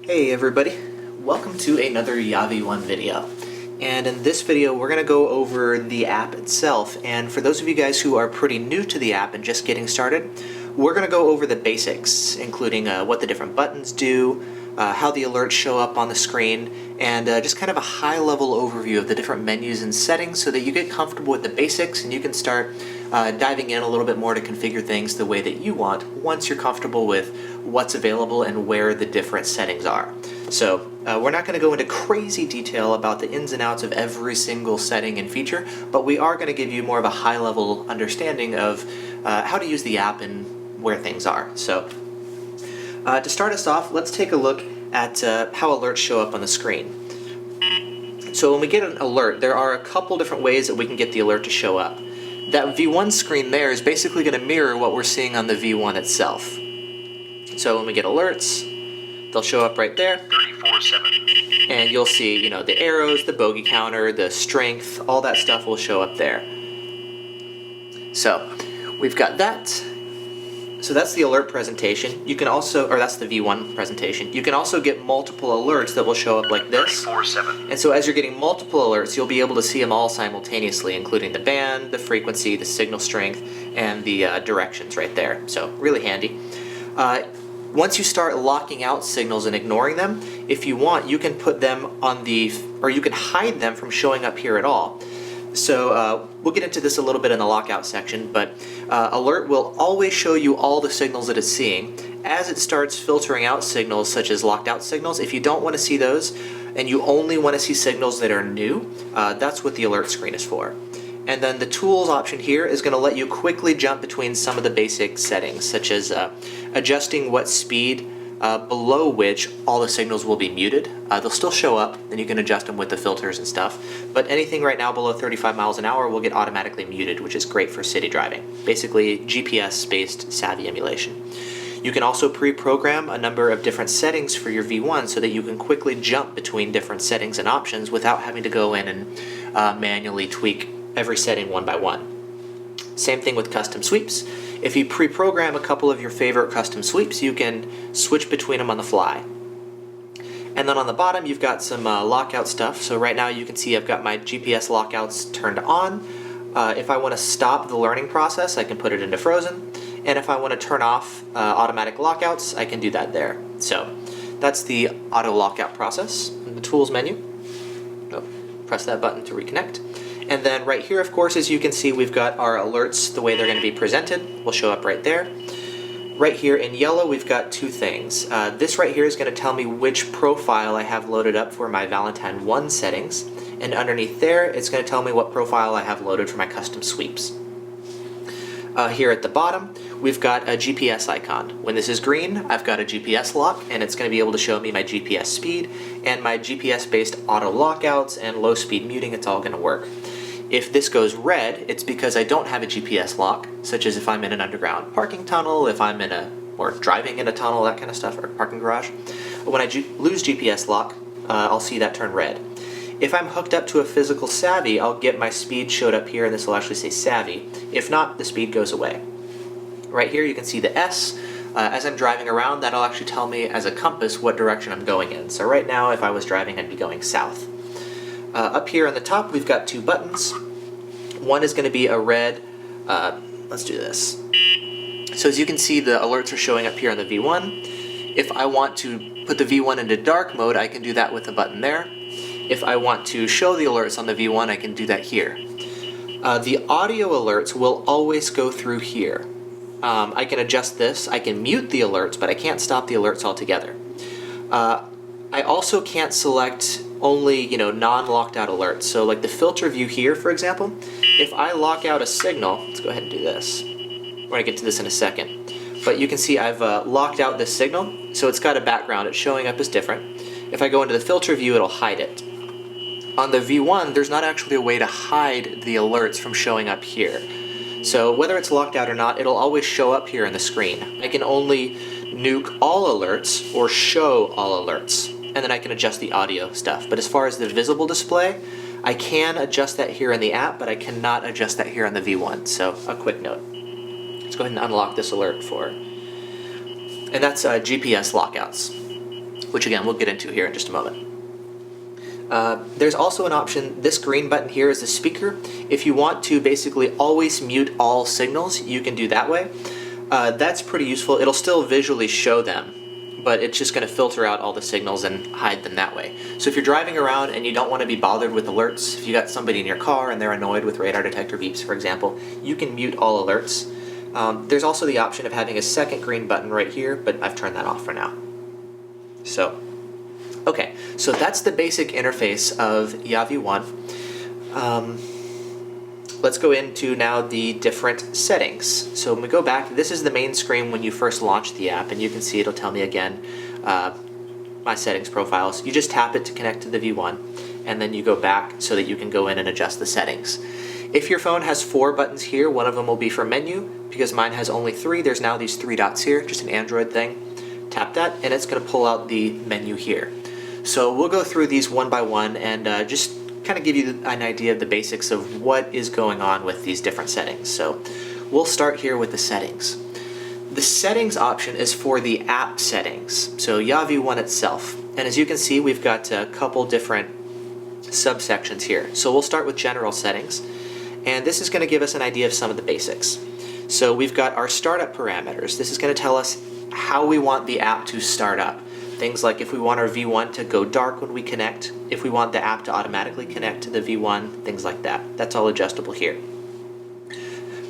Hey everybody, welcome to another YaV1 video. And in this video we're going to go over the app itself, and for those of you guys who are pretty new to the app and just getting started, we're going to go over the basics, including what the different buttons do, how the alerts show up on the screen, and just kind of a high-level overview of the different menus and settings so that you get comfortable with the basics and you can start diving in a little bit more to configure things the way that you want once you're comfortable with what's available and where the different settings are. So we're not going to go into crazy detail about the ins and outs of every single setting and feature, but we are going to give you more of a high-level understanding of how to use the app and where things are. So to start us off, let's take a look at how alerts show up on the screen. So when we get an alert, there are a couple different ways that we can get the alert to show up. That V1 screen there is basically going to mirror what we're seeing on the V1 itself. So when we get alerts, they'll show up right there. 34-7. And you'll see, the arrows, the bogey counter, the strength, all that stuff will show up there. So we've got that. So that's the alert presentation. You can also, or that's the V1 presentation. You can also get multiple alerts that will show up like this. 34-7. And so as you're getting multiple alerts, you'll be able to see them all simultaneously, including the band, the frequency, the signal strength, and the directions right there. So really handy. Once you start locking out signals and ignoring them, if you want, you can put them on or you can hide them from showing up here at all. So we'll get into this a little bit in the lockout section, but alert will always show you all the signals that it's seeing. As it starts filtering out signals such as locked out signals, if you don't want to see those and you only want to see signals that are new, that's what the alert screen is for. And then the tools option here is going to let you quickly jump between some of the basic settings, such as adjusting what speed below which all the signals will be muted. They'll still show up, and you can adjust them with the filters and stuff, but anything right now below 35 miles an hour will get automatically muted, which is great for city driving. Basically, GPS-based savvy emulation. You can also pre-program a number of different settings for your V1 so that you can quickly jump between different settings and options without having to go in and manually tweak every setting one by one. Same thing with custom sweeps. If you pre-program a couple of your favorite custom sweeps, you can switch between them on the fly. And then on the bottom, you've got some lockout stuff. So right now you can see I've got my GPS lockouts turned on. If I want to stop the learning process, I can put it into frozen. And if I want to turn off automatic lockouts, I can do that there. So that's the auto lockout process in the tools menu. Press that button to reconnect. And then right here, of course, as you can see, we've got our alerts the way they're going to be presented. Will show up right there. Right here in yellow, we've got two things. This right here is going to tell me which profile I have loaded up for my Valentine 1 settings. And underneath there, it's going to tell me what profile I have loaded for my custom sweeps. Here at the bottom, we've got a GPS icon. When this is green, I've got a GPS lock, and it's going to be able to show me my GPS speed and my GPS-based auto lockouts and low speed muting. It's all going to work. If this goes red, it's because I don't have a GPS lock, such as if I'm in an underground parking tunnel, if I'm or driving in a tunnel, that kind of stuff, or parking garage. When I lose GPS lock, I'll see that turn red. If I'm hooked up to a physical savvy, I'll get my speed showed up here, and this will actually say savvy. If not, the speed goes away. Right here you can see the S. As I'm driving around, that'll actually tell me as a compass what direction I'm going in. So right now, if I was driving, I'd be going south. Up here on the top, we've got two buttons. One is going to be a red, let's do this. So as you can see, the alerts are showing up here on the V1. If I want to put the V1 into dark mode, I can do that with the button there. If I want to show the alerts on the V1, I can do that here. The audio alerts will always go through here. I can adjust this. I can mute the alerts, but I can't stop the alerts altogether. I also can't select only, non-locked out alerts. So like the filter view here, for example, if I lock out a signal, let's go ahead and do this. We're going to get to this in a second. But you can see I've locked out this signal, so it's got a background. It's showing up as different. If I go into the filter view, it'll hide it. On the V1, there's not actually a way to hide the alerts from showing up here. So whether it's locked out or not, it'll always show up here on the screen. I can only nuke all alerts or show all alerts, and then I can adjust the audio stuff. But as far as the visible display, I can adjust that here in the app, but I cannot adjust that here on the V1. So a quick note. Let's go ahead and unlock this alert and that's GPS lockouts. which again we'll get into here in just a moment. There's also an option, this green button here is the speaker. If you want to basically always mute all signals, you can do that way. That's pretty useful. It'll still visually show them, but it's just going to filter out all the signals and hide them that way. So if you're driving around and you don't want to be bothered with alerts, if you got somebody in your car and they're annoyed with radar detector beeps, for example, you can mute all alerts. There's also the option of having a second green button right here, but I've turned that off for now. Okay, so that's the basic interface of YaV1. Let's go into now the different settings. So when we go back, this is the main screen when you first launch the app, and you can see it'll tell me again my settings profiles. You just tap it to connect to the V1, and then you go back so that you can go in and adjust the settings. If your phone has 4 buttons here, one of them will be for menu. Because mine has only 3, there's now these 3 dots here, just an Android thing. Tap that, and it's going to pull out the menu here. So we'll go through these one by one and just kind of give you an idea of the basics of what is going on with these different settings. So we'll start here with the settings. The settings option is for the app settings, so YaV1 itself. And as you can see, we've got a couple different subsections here. So we'll start with general settings, and this is going to give us an idea of some of the basics. So we've got our startup parameters. This is going to tell us how we want the app to start up. Things like if we want our V1 to go dark when we connect, if we want the app to automatically connect to the V1, things like that. That's all adjustable here.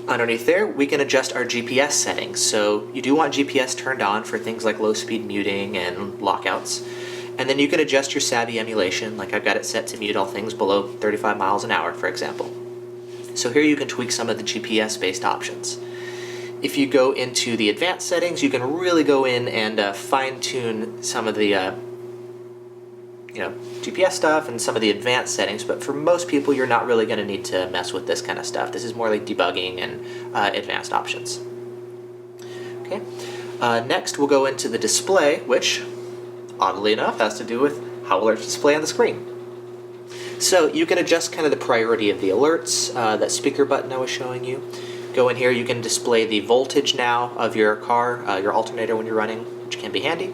Underneath there, we can adjust our GPS settings. So you do want GPS turned on for things like low-speed muting and lockouts. And then you can adjust your savvy emulation, like I've got it set to mute all things below 35 miles an hour, for example. So here you can tweak some of the GPS-based options. If you go into the advanced settings, you can really go in and fine-tune some of the GPS stuff and some of the advanced settings, but for most people you're not really going to need to mess with this kind of stuff. This is more like debugging and advanced options. Okay. Next we'll go into the display, which oddly enough has to do with how alerts display on the screen. So you can adjust kind of the priority of the alerts, that speaker button I was showing you. Go in here, you can display the voltage now of your car, your alternator when you're running, which can be handy.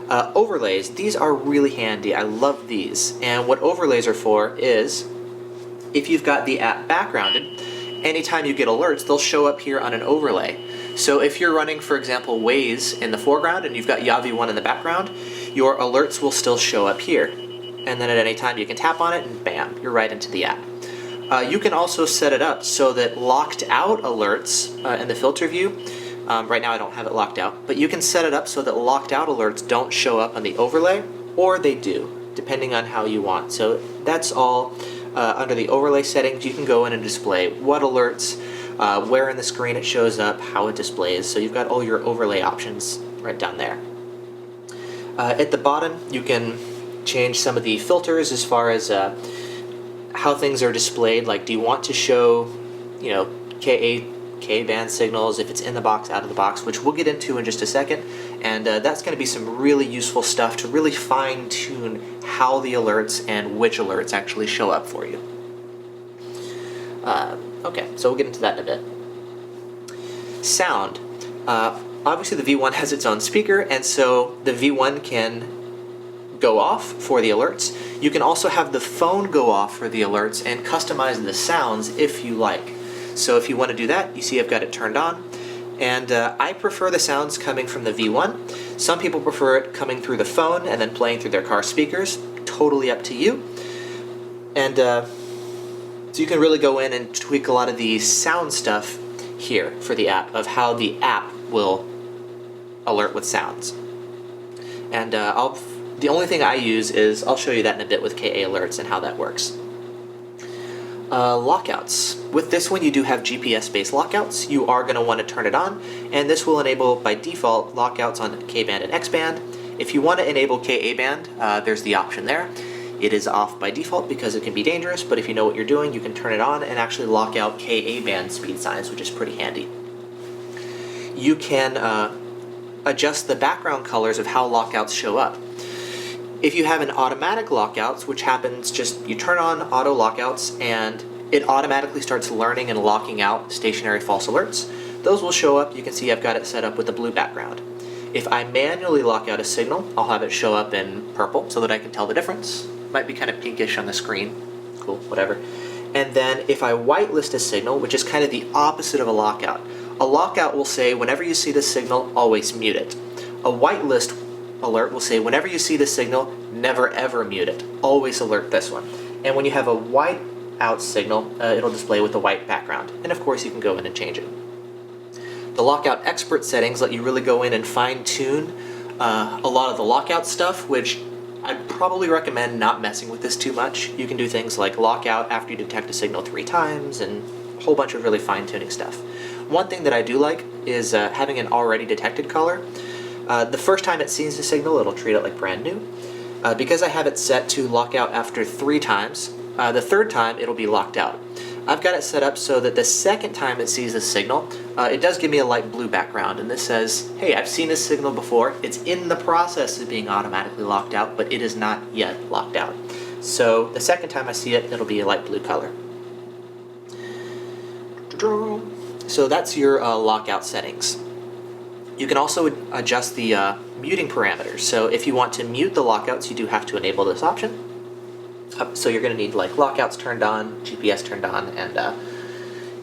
Overlays, these are really handy. I love these. And what overlays are for is, if you've got the app backgrounded, anytime you get alerts, they'll show up here on an overlay. So if you're running, for example, Waze in the foreground and you've got YaV1 in the background, your alerts will still show up here. And then at any time you can tap on it and bam, you're right into the app. You can also set it up so that locked out alerts in the filter view, right now I don't have it locked out, but you can set it up so that locked out alerts don't show up on the overlay, or they do, depending on how you want. So that's all under the overlay settings. You can go in and display what alerts, where in the screen it shows up, how it displays, so you've got all your overlay options right down there. At the bottom, you can change some of the filters as far as how things are displayed. Like, do you want to show, K-band signals, if it's in the box, out of the box, which we'll get into in just a second. And that's going to be some really useful stuff to really fine-tune how the alerts and which alerts actually show up for you. Okay, so we'll get into that in a bit. Sound. Obviously the V1 has its own speaker, and so the V1 can go off for the alerts. You can also have the phone go off for the alerts and customize the sounds if you like. So if you want to do that, you see I've got it turned on. And I prefer the sounds coming from the V1. Some people prefer it coming through the phone and then playing through their car speakers. Totally up to you. And so you can really go in and tweak a lot of the sound stuff here for the app, of how the app will alert with sounds. And the only thing I use is, I'll show you that in a bit with KA alerts and how that works. Lockouts. With this one you do have GPS-based lockouts. You are going to want to turn it on, and this will enable by default lockouts on K-band and X-band. If you want to enable KA-band, there's the option there. It is off by default because it can be dangerous, but if you know what you're doing, you can turn it on and actually lock out KA-band speed signs, which is pretty handy. You can adjust the background colors of how lockouts show up. If you have an automatic lockouts, which happens just, you turn on auto lockouts and it automatically starts learning and locking out stationary false alerts. Those will show up. You can see I've got it set up with the blue background. If I manually lock out a signal, I'll have it show up in purple so that I can tell the difference. Might be kind of pinkish on the screen. Cool, whatever. And then if I whitelist a signal, which is kind of the opposite of a lockout will say, whenever you see this signal, always mute it. A whitelist alert will say, whenever you see this signal, never ever mute it. Always alert this one. And when you have a white out signal, it'll display with a white background. And of course you can go in and change it. The lockout expert settings let you really go in and fine tune a lot of the lockout stuff, which I'd probably recommend not messing with this too much. You can do things like lockout after you detect a signal 3 times and a whole bunch of really fine tuning stuff. One thing that I do like is having an already detected color. The first time it sees the signal, it'll treat it like brand new. Because I have it set to lock out after 3 times, the third time it'll be locked out. I've got it set up so that the second time it sees the signal, it does give me a light blue background, and this says, hey, I've seen this signal before. It's in the process of being automatically locked out, but it is not yet locked out. So the second time I see it, it'll be a light blue color. So that's your lockout settings. You can also adjust the muting parameters. So if you want to mute the lockouts, you do have to enable this option. So you're going to need like lockouts turned on, GPS turned on, and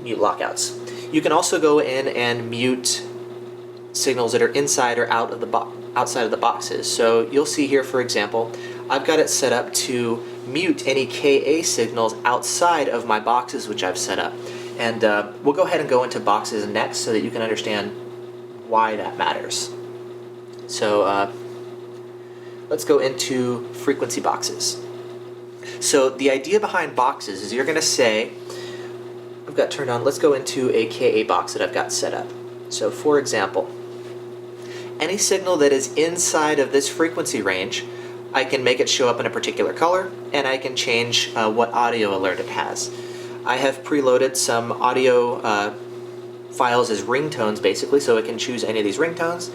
mute lockouts. You can also go in and mute signals that are inside or out of the outside of the boxes. So you'll see here, for example, I've got it set up to mute any KA signals outside of my boxes which I've set up. And we'll go ahead and go into boxes next so that you can understand why that matters. So let's go into frequency boxes. So the idea behind boxes is you're going to say, I've got turned on, let's go into a KA box that I've got set up. So for example, any signal that is inside of this frequency range, I can make it show up in a particular color, and I can change what audio alert it has. I have preloaded some audio files as ringtones basically, so it can choose any of these ringtones.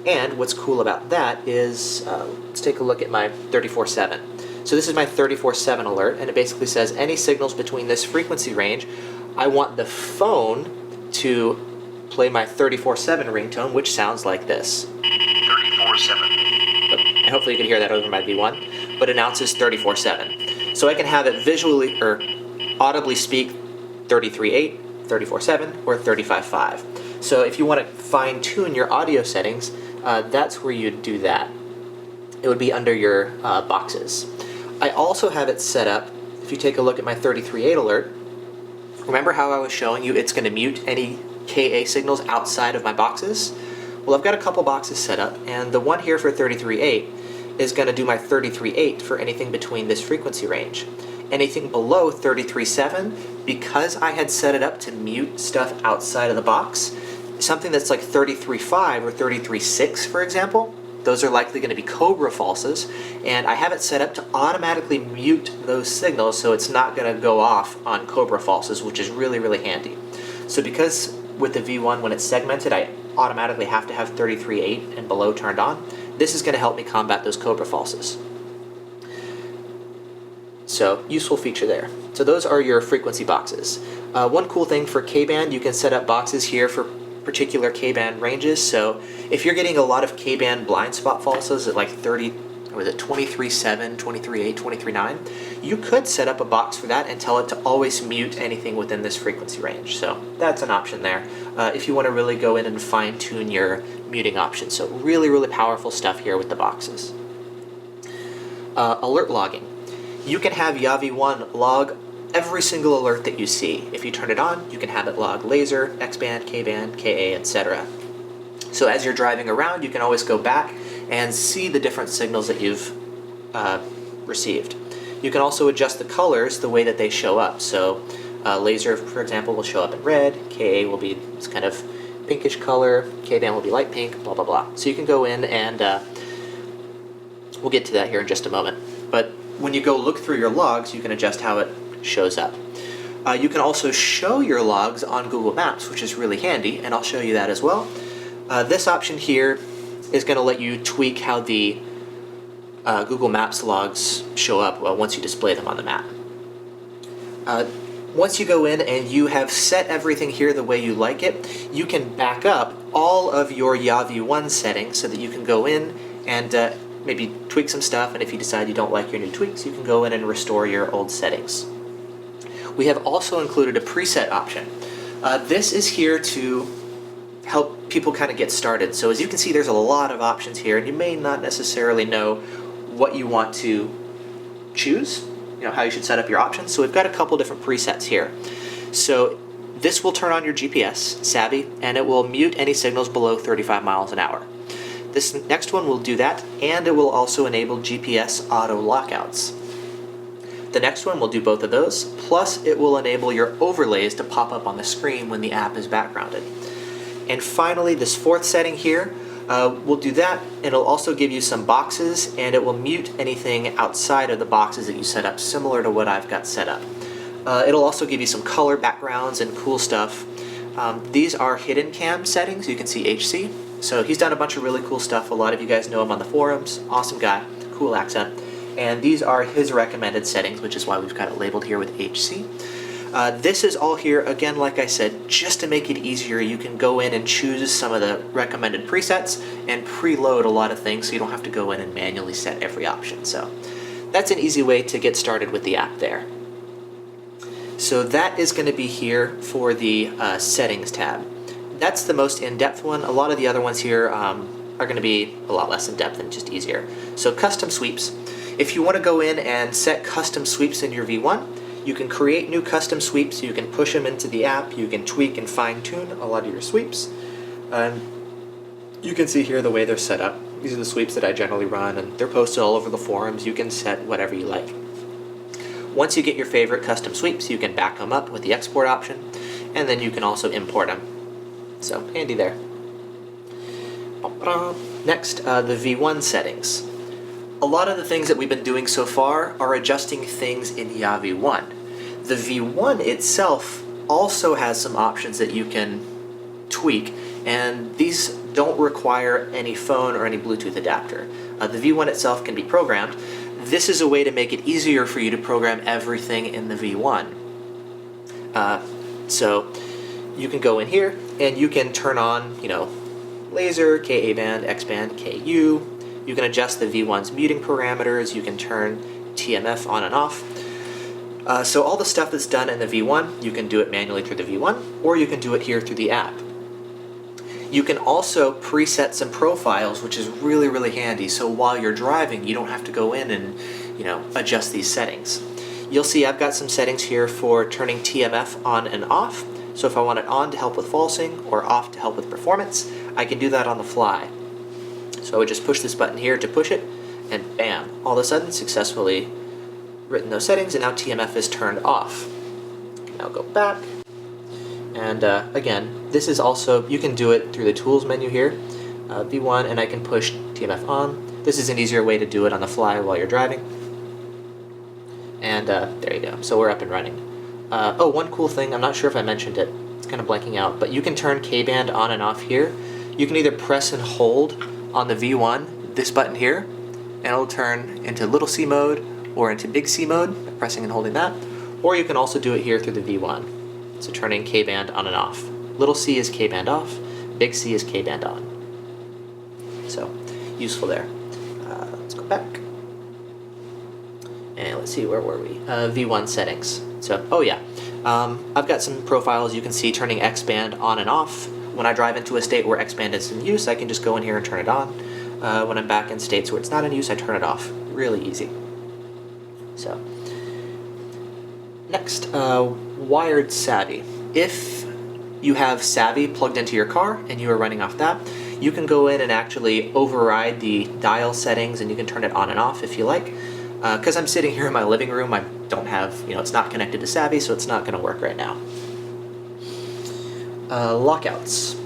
And what's cool about that is, let's take a look at my 34.7. So this is my 34.7 alert, and it basically says any signals between this frequency range, I want the phone to play my 34.7 ringtone, which sounds like this. 34.7. Hopefully you can hear that over my V1, but announces 34.7. So I can have it visually or audibly speak 33.8, 34.7, or 35.5. So if you want to fine tune your audio settings, that's where you'd do that. It would be under your boxes. I also have it set up, if you take a look at my 33.8 alert, remember how I was showing you it's going to mute any KA signals outside of my boxes? Well, I've got a couple boxes set up, and the one here for 33.8 is going to do my 33.8 for anything between this frequency range. Anything below 33.7, because I had set it up to mute stuff outside of the box, something that's like 33.5 or 33.6, for example, those are likely going to be Cobra falses, and I have it set up to automatically mute those signals so it's not going to go off on Cobra falses, which is really, really handy. So because with the V1, when it's segmented, I automatically have to have 33.8 and below turned on, this is going to help me combat those Cobra falses. So, useful feature there. So those are your frequency boxes. One cool thing for K-band, you can set up boxes here for particular K-band ranges. So if you're getting a lot of K-band blind spot falses at like 23.7, 23.8, 23.9, you could set up a box for that and tell it to always mute anything within this frequency range. So that's an option there if you want to really go in and fine tune your muting options. So really, really powerful stuff here with the boxes. Alert logging. You can have YaV1 log every single alert that you see. If you turn it on, you can have it log laser, X-band, K-band, KA, etc. So as you're driving around, you can always go back and see the different signals that you've received. You can also adjust the colors the way that they show up. So laser, for example, will show up in red, KA will be this kind of pinkish color, K-band will be light pink, blah, blah, blah. So you can go in and we'll get to that here in just a moment. But when you go look through your logs, you can adjust how it shows up. You can also show your logs on Google Maps, which is really handy, and I'll show you that as well. This option here is going to let you tweak how the Google Maps logs show up once you display them on the map. Once you go in and you have set everything here the way you like it, you can back up all of your YaV1 settings so that you can go in and maybe tweak some stuff, and if you decide you don't like your new tweaks, you can go in and restore your old settings. We have also included a preset option. This is here to help people kind of get started. So as you can see, there's a lot of options here, and you may not necessarily know what you want to choose, how you should set up your options. So we've got a couple different presets here. So this will turn on your GPS, Savvy, and it will mute any signals below 35 miles an hour. This next one will do that, and it will also enable GPS auto lockouts. The next one will do both of those, plus it will enable your overlays to pop up on the screen when the app is backgrounded. And finally, this fourth setting here will do that, and it'll also give you some boxes, and it will mute anything outside of the boxes that you set up, similar to what I've got set up. It'll also give you some color backgrounds and cool stuff. These are hidden cam settings. You can see HC. So he's done a bunch of really cool stuff. A lot of you guys know him on the forums. Awesome guy, cool accent. And these are his recommended settings, which is why we've got it labeled here with HC. This is all here, again, like I said, just to make it easier. You can go in and choose some of the recommended presets and preload a lot of things so you don't have to go in and manually set every option. So that's an easy way to get started with the app there. So that is going to be here for the settings tab. That's the most in-depth one. A lot of the other ones here are going to be a lot less in-depth and just easier. So custom sweeps. If you want to go in and set custom sweeps in your V1, you can create new custom sweeps. You can push them into the app. You can tweak and fine-tune a lot of your sweeps. You can see here the way they're set up. These are the sweeps that I generally run, and they're posted all over the forums. You can set whatever you like. Once you get your favorite custom sweeps, you can back them up with the export option, and then you can also import them. So, handy there. Next, the V1 settings. A lot of the things that we've been doing so far are adjusting things in YaV1. The V1 itself also has some options that you can tweak, and these don't require any phone or any Bluetooth adapter. The V1 itself can be programmed. This is a way to make it easier for you to program everything in the V1. So you can go in here and you can turn on, laser, Ka band, X band, Ku. You can adjust the V1's muting parameters. You can turn TMF on and off. So all the stuff that's done in the V1, you can do it manually through the V1, or you can do it here through the app. You can also preset some profiles, which is really, really handy. So while you're driving, you don't have to go in and, adjust these settings. You'll see I've got some settings here for turning TMF on and off. So if I want it on to help with falsing or off to help with performance, I can do that on the fly. So I would just push this button here to push it, and bam, all of a sudden successfully written those settings, and now TMF is turned off. Now go back. And again, this is also, you can do it through the tools menu here, V1, and I can push TMF on. This is an easier way to do it on the fly while you're driving. And there you go, so we're up and running. Oh, one cool thing, I'm not sure if I mentioned it, it's kind of blanking out, but you can turn K-band on and off here. You can either press and hold on the V1, this button here, and it'll turn into little C mode or into big C mode by pressing and holding that, or you can also do it here through the V1. So turning K-band on and off. Little C is K-band off, big C is K-band on. So, useful there. Let's go back. And let's see, where were we? V1 settings. So, oh yeah, I've got some profiles. You can see turning X-band on and off. When I drive into a state where X-band is in use, I can just go in here and turn it on. When I'm back in states where it's not in use, I turn it off. Really easy. So, next, wired Savvy. If you have Savvy plugged into your car and you are running off that, you can go in and actually override the dial settings, and you can turn it on and off if you like. Because I'm sitting here in my living room, I don't have, it's not connected to Savvy, so it's not going to work right now. Lockouts.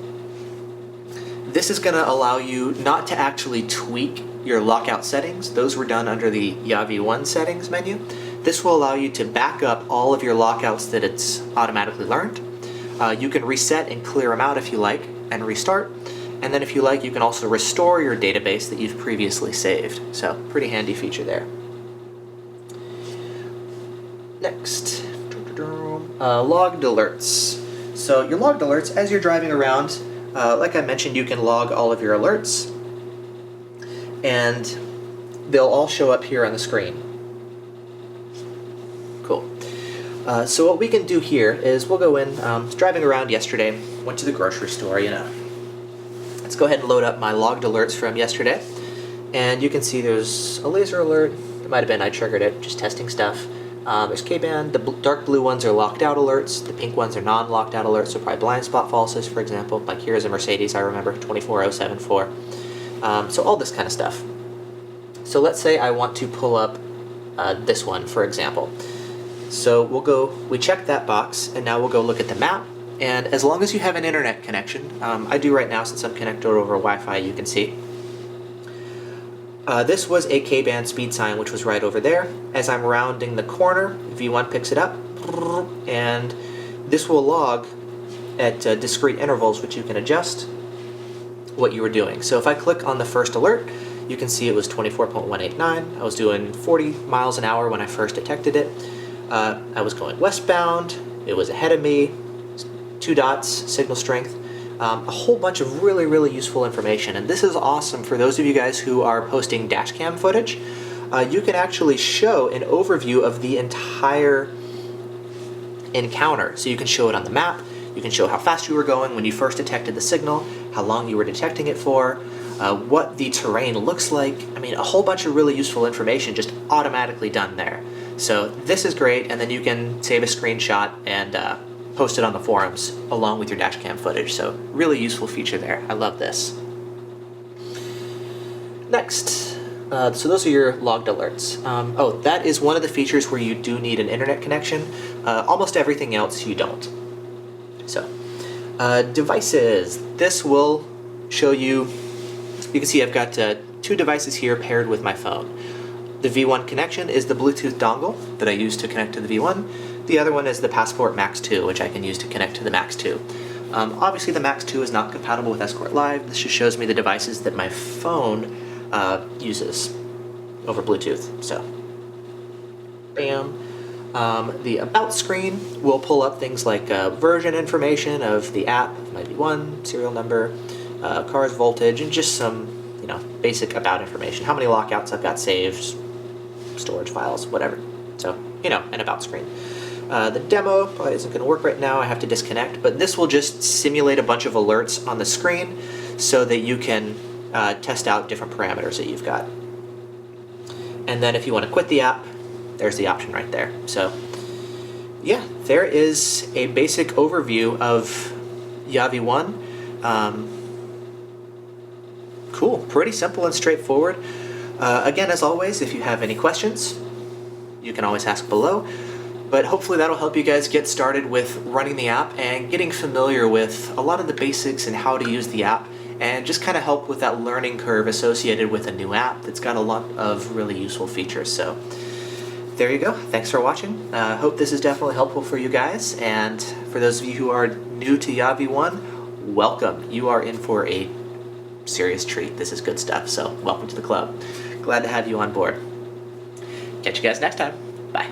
This is going to allow you not to actually tweak your lockout settings. Those were done under the YaV1 settings menu. This will allow you to back up all of your lockouts that it's automatically learned. You can reset and clear them out if you like, and restart. And then if you like, you can also restore your database that you've previously saved. So, pretty handy feature there. Next, logged alerts. So your logged alerts, as you're driving around, Like I mentioned, you can log all of your alerts, and they'll all show up here on the screen. Cool. So what we can do here is we'll go in, driving around yesterday, went to the grocery store, you know. Let's go ahead and load up my logged alerts from yesterday. And you can see there's a laser alert. It might have been I triggered it, just testing stuff. There's K-band. The dark blue ones are locked out alerts. The pink ones are non-locked out alerts, so probably blind spot falses, for example. Like here's a Mercedes, I remember, 24074. So all this kind of stuff. So let's say I want to pull up this one, for example. So we check that box, and now we'll go look at the map. And as long as you have an internet connection, I do right now since I'm connected over Wi-Fi, you can see. This was a K-band speed sign, which was right over there. As I'm rounding the corner, V1 picks it up, and this will log at discrete intervals, which you can adjust what you were doing. So if I click on the first alert, you can see it was 24.189. I was doing 40 miles an hour when I first detected it. I was going westbound. It was ahead of me. 2 dots, signal strength. A whole bunch of really, really useful information. And this is awesome for those of you guys who are posting dash cam footage. You can actually show an overview of the entire encounter. So you can show it on the map. You can show how fast you were going when you first detected the signal, how long you were detecting it for, what the terrain looks like. I mean, a whole bunch of really useful information just automatically done there. So this is great, and then you can save a screenshot and post it on the forums along with your dashcam footage. So really useful feature there. I love this. Next, so those are your logged alerts. Oh, that is one of the features where you do need an internet connection. Almost everything else you don't. So, devices. This will show you, you can see I've got 2 devices here paired with my phone. The V1 connection is the Bluetooth dongle that I use to connect to the V1. The other one is the Passport Max 2, which I can use to connect to the Max 2. Obviously the Max 2 is not compatible with Escort Live. This just shows me the devices that my phone uses over Bluetooth. So, bam. The About screen will pull up things like version information of the app, YaV1, serial number, car's voltage, and just some basic About information. How many lockouts I've got saved, storage files, whatever. So, an About screen. The demo probably isn't going to work right now. I have to disconnect, but this will just simulate a bunch of alerts on the screen so that you can test out different parameters that you've got. And then if you want to quit the app, there's the option right there. So yeah, there is a basic overview of YaV1. Cool, pretty simple and straightforward. Again, as always, if you have any questions, you can always ask below. But hopefully that'll help you guys get started with running the app and getting familiar with a lot of the basics and how to use the app, and just kind of help with that learning curve associated with a new app that's got a lot of really useful features. So there you go. Thanks for watching. Hope this is definitely helpful for you guys. And for those of you who are new to YaV1, welcome. You are in for a serious treat. This is good stuff. So welcome to the club. Glad to have you on board. Catch you guys next time. Bye.